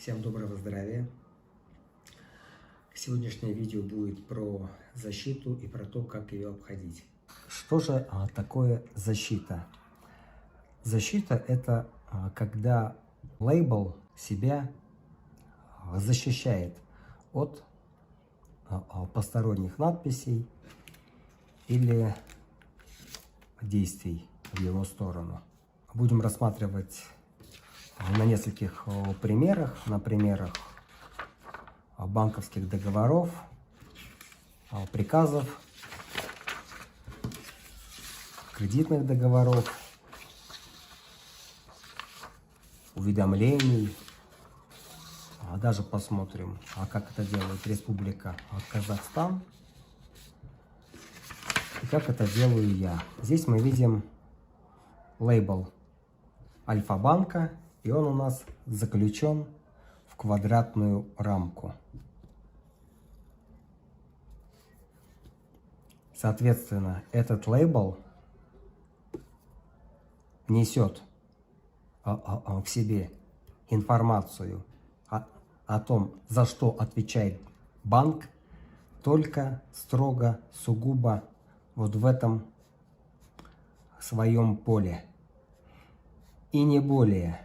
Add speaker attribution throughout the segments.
Speaker 1: Всем доброго здравия! Сегодняшнее видео будет про защиту и про то, как ее обходить. Что же такое защита? Защита – это когда лейбл себя защищает от посторонних надписей или действий в его сторону. Будем рассматривать на нескольких примерах, на примерах банковских договоров, приказов, кредитных договоров, уведомлений. Даже посмотрим, как это делает Республика Казахстан и как это делаю я. Здесь мы видим лейбл Альфа-банка, и он у нас заключен в квадратную рамку. Соответственно, этот лейбл несет в себе информацию о том, за что отвечает банк, только строго, сугубо вот в этом своем поле. И не более.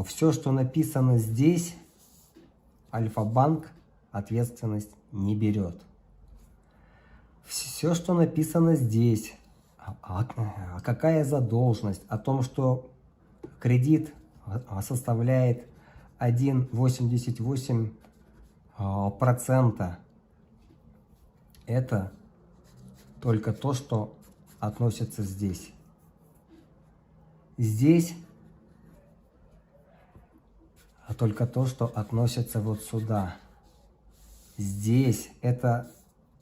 Speaker 1: Все, что написано здесь, Альфа-банк ответственность не берет. Все, что написано здесь, какая задолженность, о том, что кредит составляет 1,88%, это только то, что относится здесь. Здесь только то, что относится вот сюда. Здесь это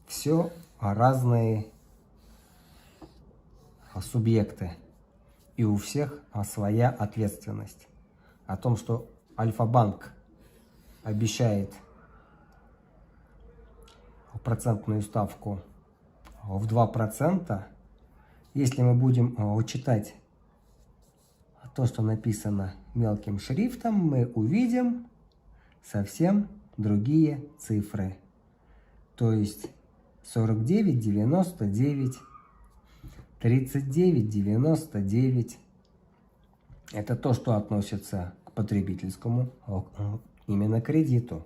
Speaker 1: все разные субъекты. И у всех своя ответственность. О том, что Альфа-банк обещает процентную ставку в 2%, если мы будем читать то, что написано мелким шрифтом, мы увидим совсем другие цифры. То есть 49,99, 39,99. Это то, что относится к потребительскому именно кредиту.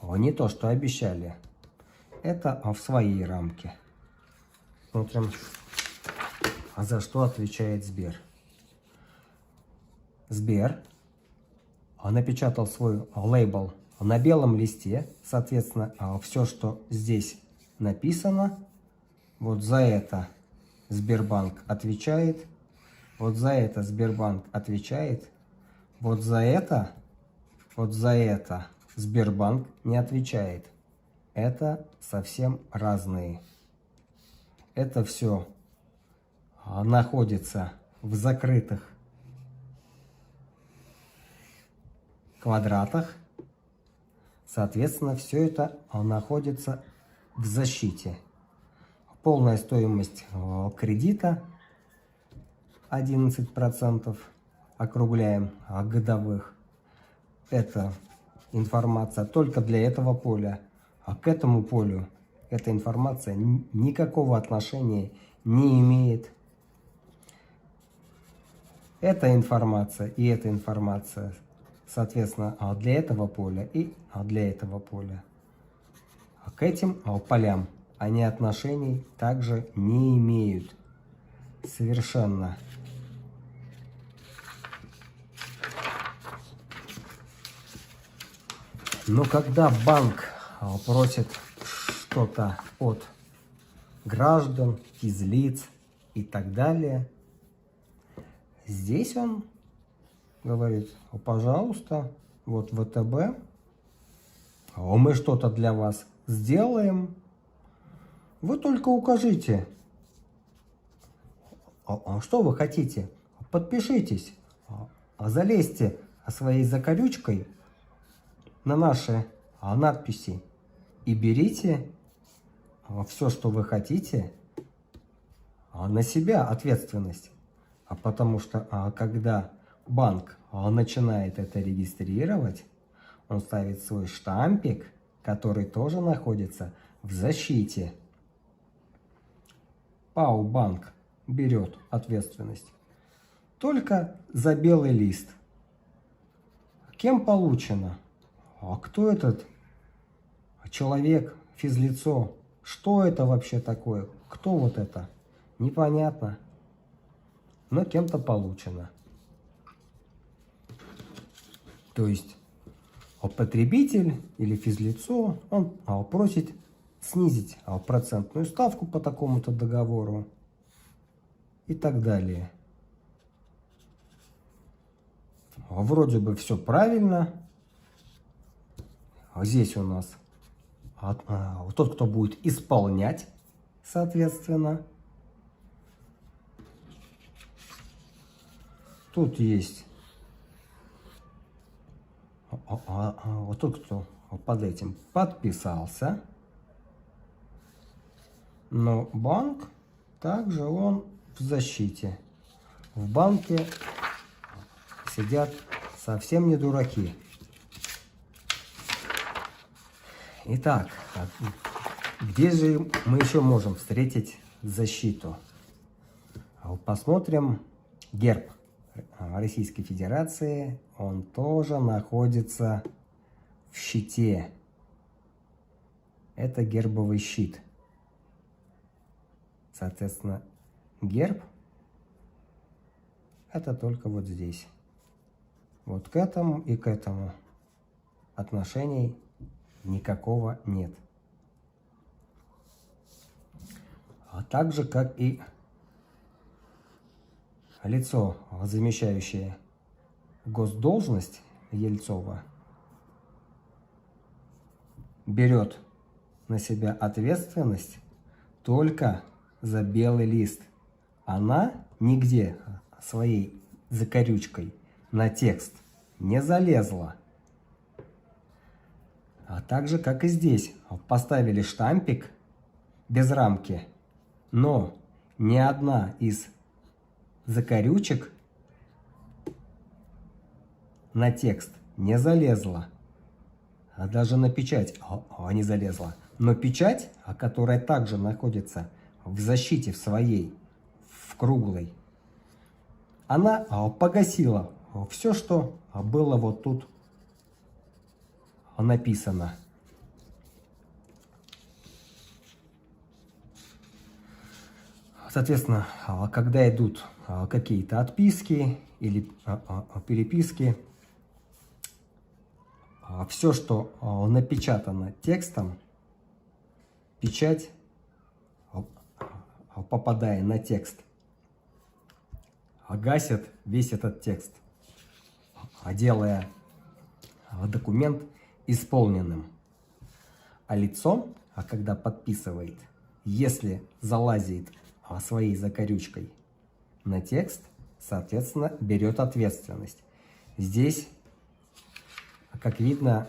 Speaker 1: Не то, что обещали. Это в своей рамке. Смотрим, за что отвечает Сбер. Сбер напечатал свой лейбл на белом листе. Соответственно, все, что здесь написано, вот за это Сбербанк отвечает. Вот за это Сбербанк отвечает. Вот за это Сбербанк не отвечает. Это совсем разные. Это все находится в закрытых квадратах. Соответственно, все это находится в защите. Полная стоимость кредита 11%, округляем, годовых. Это информация только для этого поля. А к этому полю эта информация никакого отношения не имеет. Эта информация и эта информация, соответственно, для этого поля и для этого поля. А к этим полям они отношений также не имеют. Совершенно. Но когда банк просит что-то от граждан, из лиц и так далее, здесь он говорит: пожалуйста, вот ВТБ, мы что-то для вас сделаем, вы только укажите, что вы хотите, подпишитесь, залезьте своей закорючкой на наши надписи и берите все, что вы хотите, на себя ответственность. Потому что когда банк он начинает это регистрировать, он ставит свой штампик, который тоже находится в защите. ПАО «Банк» берет ответственность только за белый лист. Кем получено? А кто этот человек, физлицо? Что это вообще такое? Кто вот это? Непонятно. Но кем-то получено. То есть потребитель или физлицо, он просит снизить процентную ставку по такому-то договору и так далее. Вроде бы все правильно. Здесь у нас тот, кто будет исполнять, соответственно. Тут есть вот тот, кто под этим подписался. Но банк также он в защите. В банке сидят совсем не дураки. Итак, где же мы еще можем встретить защиту? Посмотрим герб Российской Федерации. Он тоже находится в щите. Это гербовый щит. Соответственно, герб это только вот здесь. Вот к этому и к этому отношений никакого нет. А так же, как и лицо, замещающее госдолжность Ельцова, берет на себя ответственность только за белый лист. Она нигде своей закорючкой на текст не залезла. А так же, как и здесь, поставили штампик без рамки, но ни одна из закорючек на текст не залезла. А даже на печать не залезла. Но печать, которая также находится в защите в своей, в круглой, она погасила все, что было вот тут написано. Соответственно, когда идут какие-то отписки или переписки, все, что напечатано текстом, печать, попадая на текст, гасит весь этот текст, делая документ исполненным. А лицо, когда подписывает, если залазит своей закорючкой на текст, соответственно, берет ответственность. Здесь, как видно,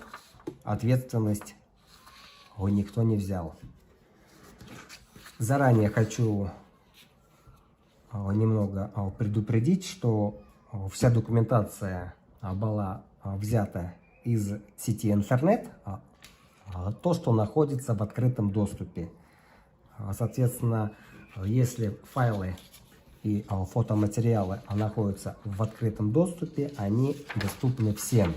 Speaker 1: ответственность никто не взял. Заранее хочу немного предупредить, что вся документация была взята из сети интернет, то, что находится в открытом доступе. Соответственно, если файлы и фотоматериалы находятся в открытом доступе, они доступны всем.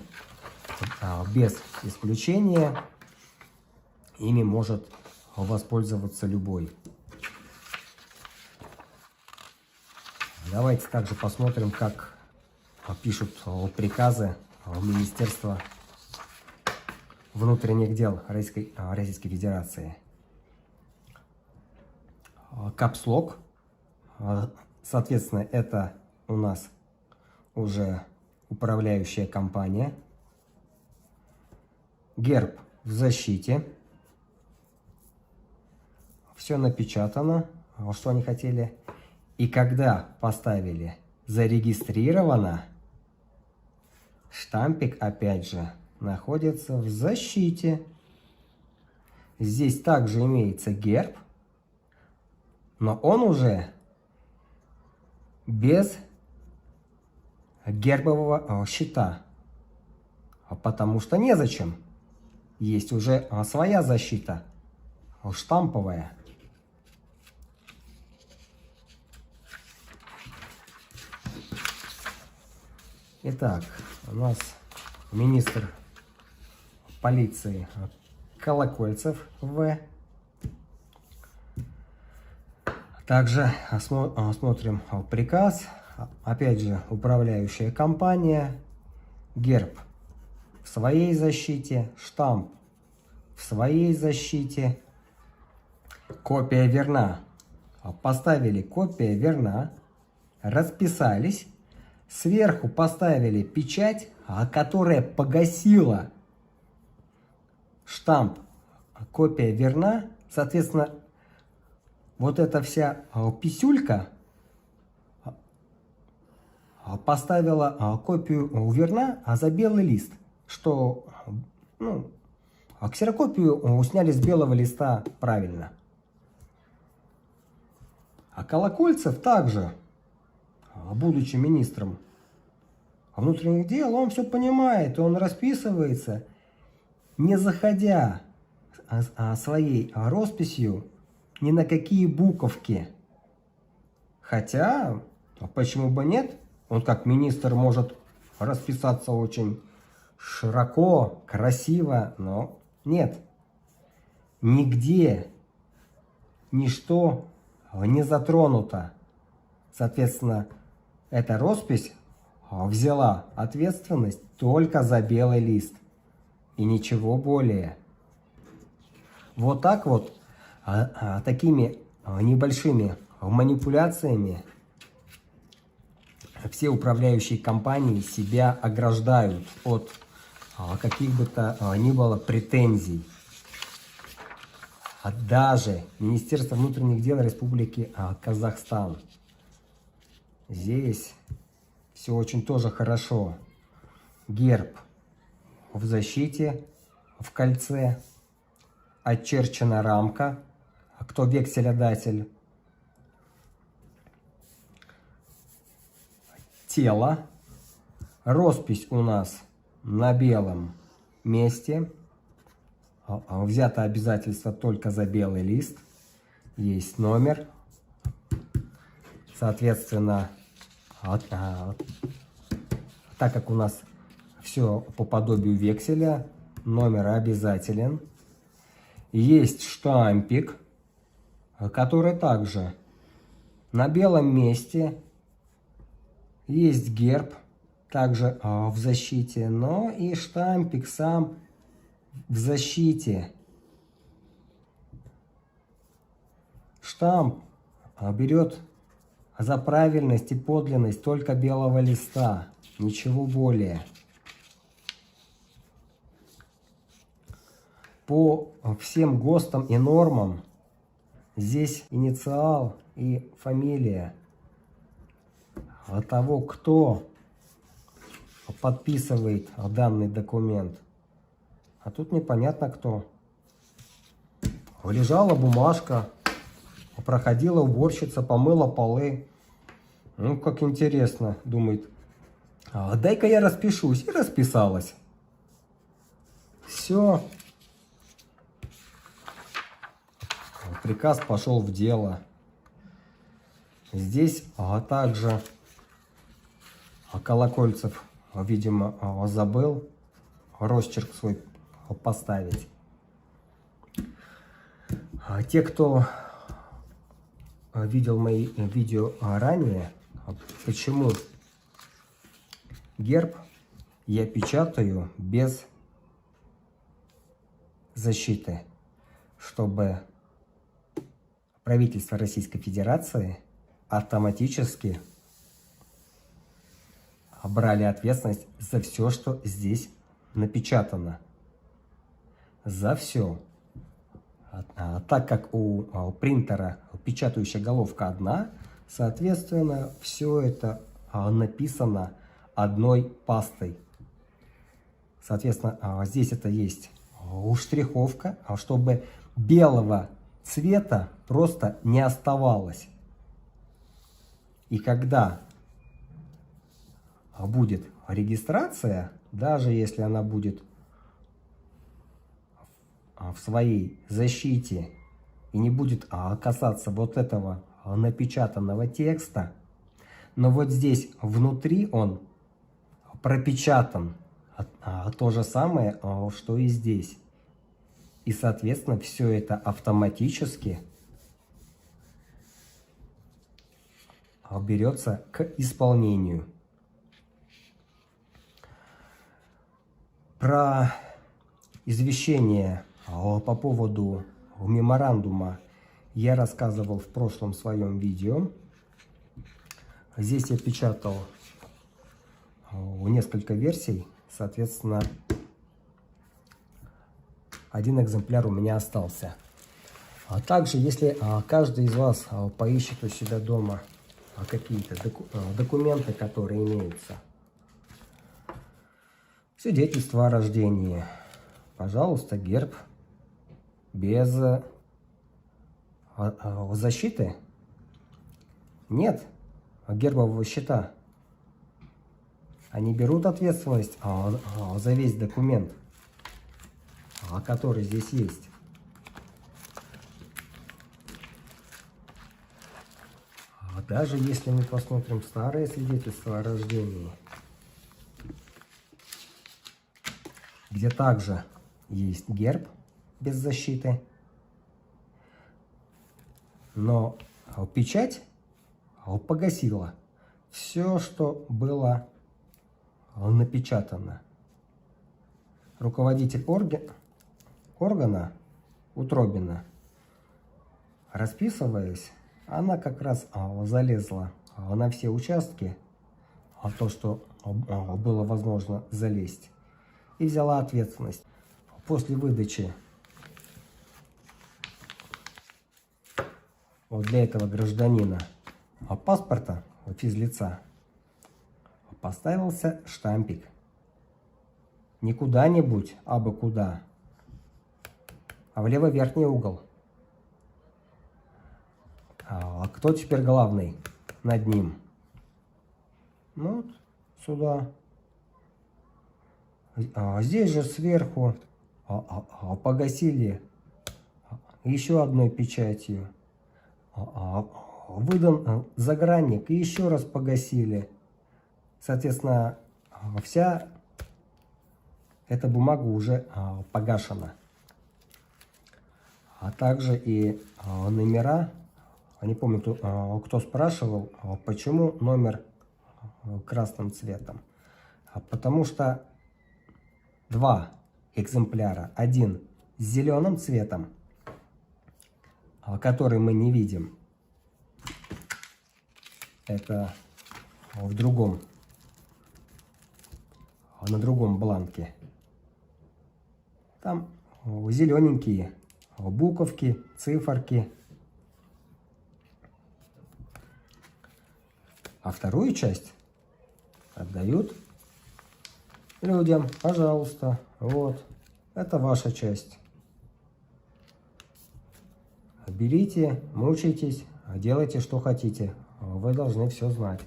Speaker 1: Без исключения ими может воспользоваться любой. Давайте также посмотрим, как пишут приказы Министерства внутренних дел Российской Федерации. Капслок, соответственно, это у нас уже управляющая компания. Герб в защите. Все напечатано, что они хотели. И когда поставили зарегистрировано, штампик опять же находится в защите. Здесь также имеется герб, но он уже без гербового щита. Потому что незачем. Есть уже своя защита, штамповая. Итак, у нас министр полиции Колокольцев В. Также смотрим приказ. Опять же, управляющая компания. Герб в своей защите, штамп в своей защите. Копия верна. Поставили копия верна. Расписались. Сверху поставили печать, которая погасила штамп. Копия верна. Соответственно, вот эта вся писюлька поставила копию верна, за белый лист. Что, ксерокопию сняли с белого листа правильно. А Колокольцев также, будучи министром внутренних дел, он все понимает, он расписывается, не заходя своей росписью ни на какие буковки. Хотя, почему бы нет? Он как министр может расписаться очень широко, красиво, но нет. Нигде ничто не затронуто. Соответственно, эта роспись взяла ответственность только за белый лист. И ничего более. Вот так вот, такими небольшими манипуляциями все управляющие компании себя ограждают от каких бы то ни было претензий. Даже Министерство внутренних дел Республики Казахстан. Здесь все очень тоже хорошо. Герб в защите, в кольце. Очерчена рамка. Кто векселядатель? Тело. Роспись у нас на белом месте. Взято обязательство только за белый лист. Есть номер. Соответственно, так как у нас все по подобию векселя, номер обязателен. Есть штампик, который также на белом месте. Есть герб, также в защите, но и штампик сам в защите. Штамп берет за правильность и подлинность только белого листа, ничего более. По всем ГОСТам и нормам здесь инициал и фамилия того, кто подписывает данный документ. А тут непонятно кто. Лежала бумажка, проходила уборщица, помыла полы. Ну, как интересно, думает, дай-ка я распишусь. И расписалась. Все. Приказ пошел в дело. Здесь также Колокольцев, видимо, забыл росчерк свой поставить. Те, кто видел мои видео ранее, почему герб я печатаю без защиты, чтобы правительство Российской Федерации автоматически брали ответственность за все, что здесь напечатано. За все. Так как у принтера печатающая головка одна, соответственно, все это написано одной пастой. Соответственно, здесь это есть штриховка, чтобы белого цвета просто не оставалось. И когда будет регистрация, даже если она будет в своей защите и не будет касаться вот этого напечатанного текста, но вот здесь внутри он пропечатан, то же самое, что и здесь. И, соответственно, все это автоматически берется к исполнению. Про извещение по поводу меморандума я рассказывал в прошлом своем видео. Здесь я печатал несколько версий, соответственно, один экземпляр у меня остался. А также, если каждый из вас поищет у себя дома какие-то документы, которые имеются, свидетельство о рождении, пожалуйста, герб без защиты. Нет гербового щита. Они берут ответственность за весь документ, который здесь есть. Даже если мы посмотрим старое свидетельство о рождении, где также есть герб без защиты, но печать погасила все, что было напечатано. Руководитель органа Утробина, расписываясь, она как раз залезла на все участки, то, что было возможно залезть, и взяла ответственность. После выдачи для этого гражданина паспорта физлица поставился штампик. Не куда-нибудь, а бы куда, а в левый верхний угол. А кто теперь главный над ним? Ну, вот сюда. Здесь же сверху погасили еще одной печатью. Выдан загранник и еще раз погасили. Соответственно, вся эта бумага уже погашена. А также и номера. Не помню, кто спрашивал, почему номер красным цветом. Потому что два экземпляра. Один с зеленым цветом, который мы не видим. Это в другом, на другом бланке. Там зелененькие буковки, циферки. А вторую часть отдают людям. Пожалуйста, вот, это ваша часть. Берите, мучайтесь, делайте, что хотите. Вы должны все знать.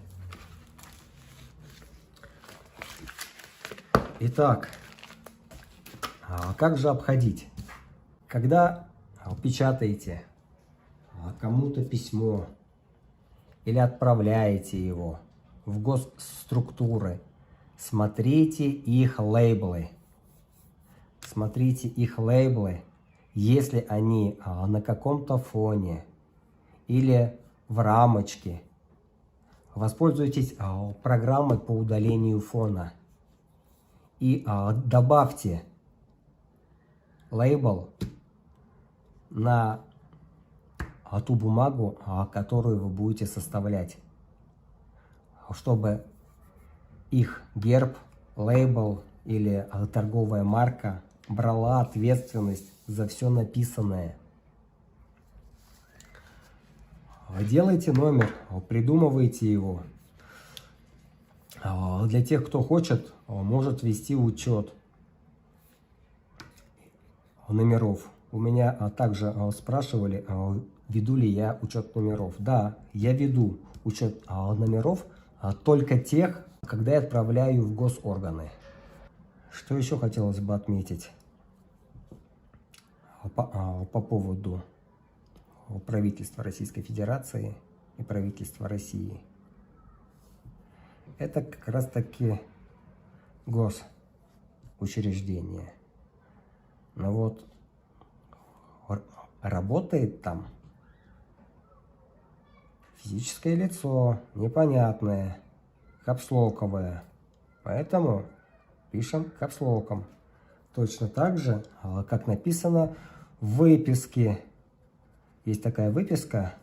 Speaker 1: Итак, как же обходить? Когда печатаете кому-то письмо или отправляете его в госструктуры, смотрите их лейблы. Смотрите их лейблы, если они на каком-то фоне или в рамочке. Воспользуйтесь программой по удалению фона и добавьте лейбл на ту бумагу, которую вы будете составлять, чтобы их герб, лейбл или торговая марка брала ответственность за все написанное. Делайте номер, придумывайте его. Для тех, кто хочет, может вести учет номеров. У меня также спрашивали, веду ли я учет номеров. Да, я веду учет номеров только тех, когда я отправляю в госорганы. Что еще хотелось бы отметить по поводу правительства Российской Федерации и правительства России. Это как раз таки госучреждение. Но вот работает там физическое лицо, непонятное, капслоковое. Поэтому пишем капслоком. Точно так же, как написано в выписке. Есть такая выписка,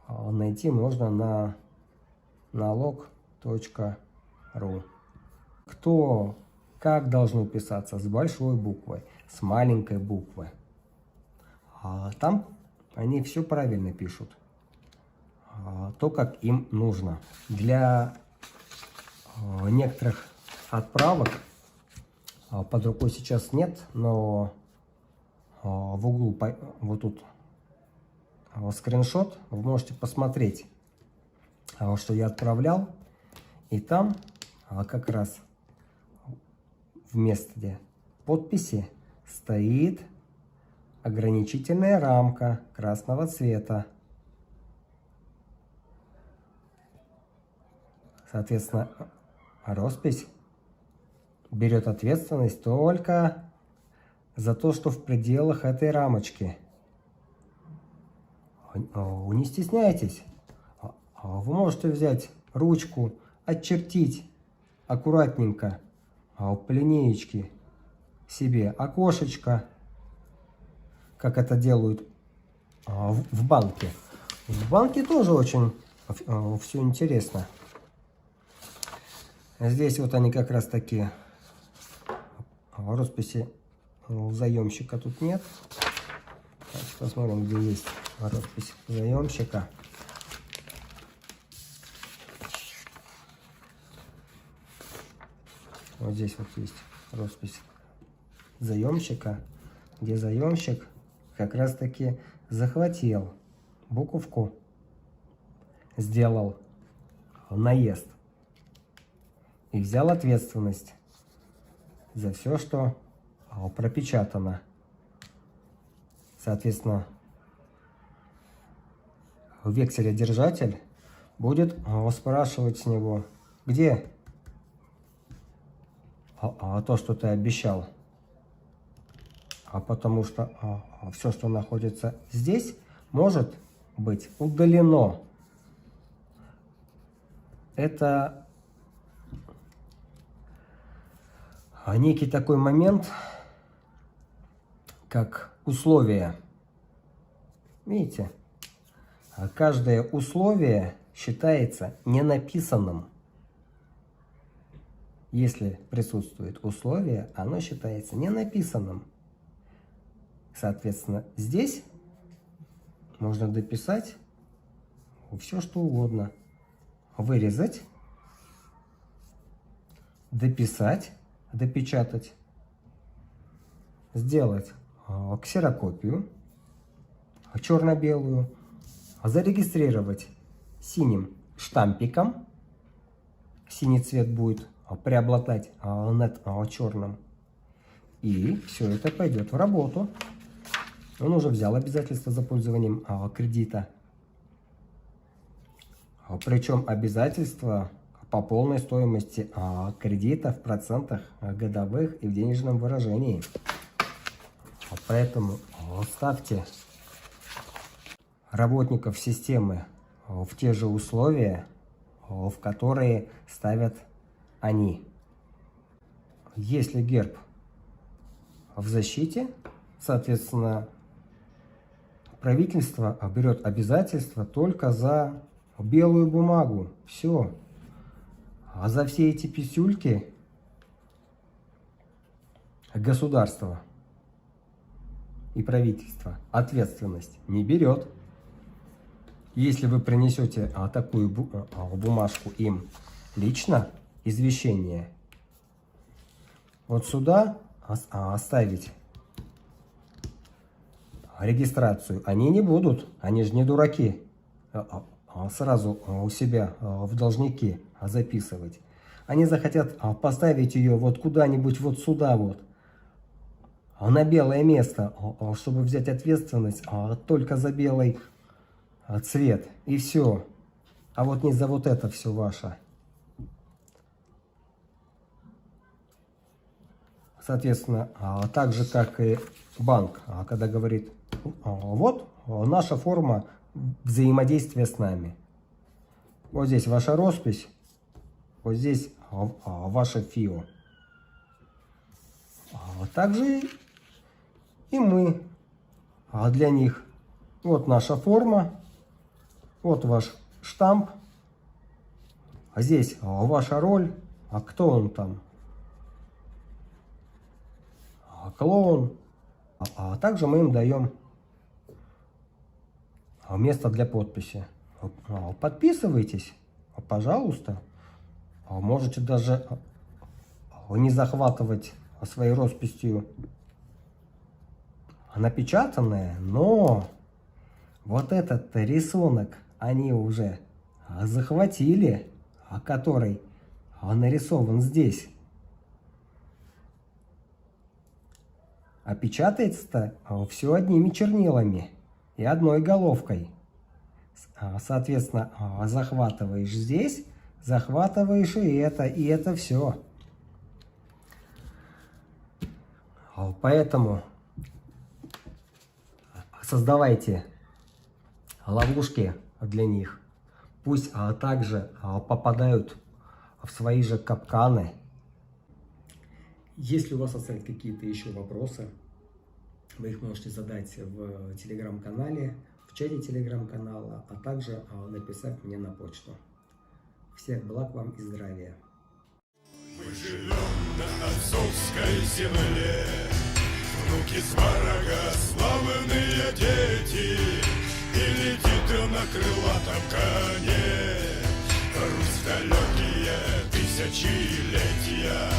Speaker 1: найти можно на налог.ру. Кто, как должно писаться, с большой буквы, с маленькой буквы. Там они все правильно пишут. То, как им нужно. Для некоторых отправок под рукой сейчас нет, но в углу вот тут скриншот, вы можете посмотреть, что я отправлял, и там как раз в месте подписи стоит ограничительная рамка красного цвета. Соответственно, роспись берет ответственность только за то, что в пределах этой рамочки. Не стесняйтесь. Вы можете взять ручку, отчертить аккуратненько по линеечке себе окошечко, как это делают в банке. В банке тоже очень все интересно. Здесь вот они как раз таки, росписи у заемщика тут нет. Давайте посмотрим, где есть роспись заемщика. Вот здесь вот есть роспись заемщика, где заемщик как раз таки захватил буковку, сделал наезд и взял ответственность за все, что пропечатано. Соответственно, векселедержатель будет спрашивать с него, где то, что ты обещал. Потому что все, что находится здесь, может быть удалено. Это некий такой момент, как условие. Видите? Каждое условие считается ненаписанным. Если присутствует условие, оно считается ненаписанным. Соответственно, здесь можно дописать все, что угодно. Вырезать, дописать, допечатать, сделать ксерокопию черно-белую, зарегистрировать синим штампиком, синий цвет будет преобладать над черным, и все это пойдет в работу. Он уже взял обязательство за пользованием кредита, причем обязательства по полной стоимости кредита в процентах годовых и в денежном выражении. Поэтому ставьте работников системы в те же условия, в которые ставят они. Если герб в защите, соответственно, правительство берет обязательства только за белую бумагу. Все. А за все эти писюльки государство и правительство ответственность не берет. Если вы принесете такую бумажку им лично, извещение, вот сюда оставить регистрацию они не будут, они же не дураки. сразу у себя в должники записывать. Они захотят поставить ее вот куда-нибудь вот сюда вот, на белое место, чтобы взять ответственность только за белый цвет. И все. А вот не за вот это все ваше. Соответственно, так же, как и банк, когда говорит, вот наша форма взаимодействия с нами. Вот здесь ваша роспись, вот здесь ваше ФИО. Также и мы для них. Вот наша форма, вот ваш штамп, а здесь ваша роль, а кто он там? Клоун. А также мы им даем место для подписи. Подписывайтесь, пожалуйста. Можете даже не захватывать своей росписью напечатанное, но вот этот рисунок они уже захватили, который нарисован здесь. А печатается-то все одними чернилами и одной головкой. Соответственно, захватываешь здесь, захватываешь и это все. Поэтому создавайте ловушки для них. Пусть также попадают в свои же капканы. Если у вас остались какие-то еще вопросы, вы их можете задать в телеграм-канале, в чате телеграм-канала, а также написать мне на почту. Всех благ вам и здравия!
Speaker 2: Мы живем на отцовской земле, внуки сварога, славные дети, и летит на крылатом коне Русь далекие тысячелетия.